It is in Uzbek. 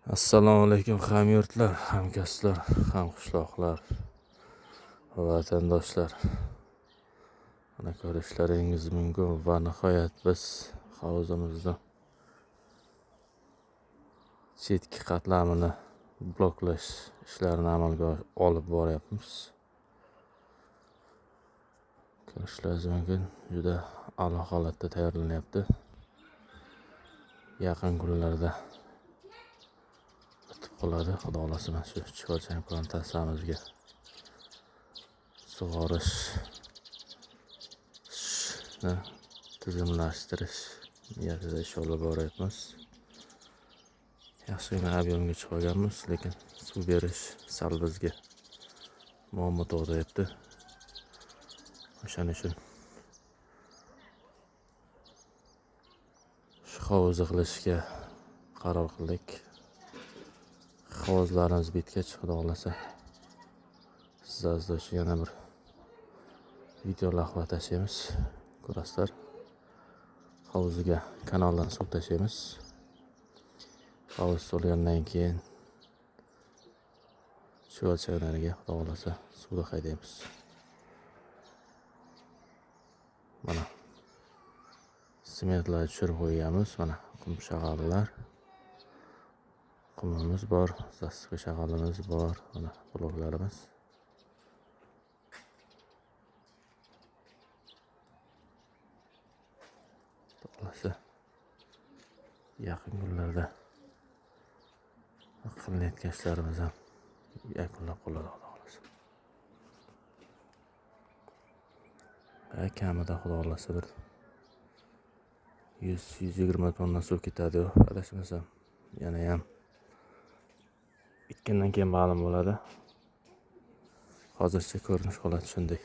Assalomu alaykum hamyurtlar, hamkasblar, hamqishloqlar va vatandoshlar. Mana ko'rishlaringiz mumkin va nihoyat biz havuzimizni chetki qatlamini bloklash ishlarini amalga olib boryapmiz. Ko'rishlaringiz mumkin, juda a'lo holatda tayyorlanyapti. Yaqin kunlarda qoladi. Xudo xolasa mana shu chiqargan plantatsiyamizga sug'orishni tizimlashtirish niyatida ish olib boryapmiz. Yaxshigina объемga chiqarganmiz, lekin suv berish sal bizga muammo tug'diryapti. O'shaning uchun shu hovuzni qilishga qaror qildik. Hovuzlarimiz bitgach, xudo xolasa sizlar uchun yana bir video lavha tashlaymiz. Ko'rasizlar. Hovuzga kanaldan suv tashlaymiz. Hovuz to'lgandan keyin chuvalchaklarga xudo xolasa suvni haydaymiz. Mana sementlar tushirib qo'yganmiz. Mana qum shag'allar. Qumimiz bor, zastavka shag'alimiz bor, mana bloklarimiz. To'g'risi yaqin kunlarda qilinayotgan ishlarimiz ham yakunlab qoladi, xudo xolasa. Kamida xudo xolasa bir 100-120 tonna suv ketadi, adashmasam. Yana ham bitgandan keyin ma'lum bo'ladi. Hozircha ko'rinish holati shunday.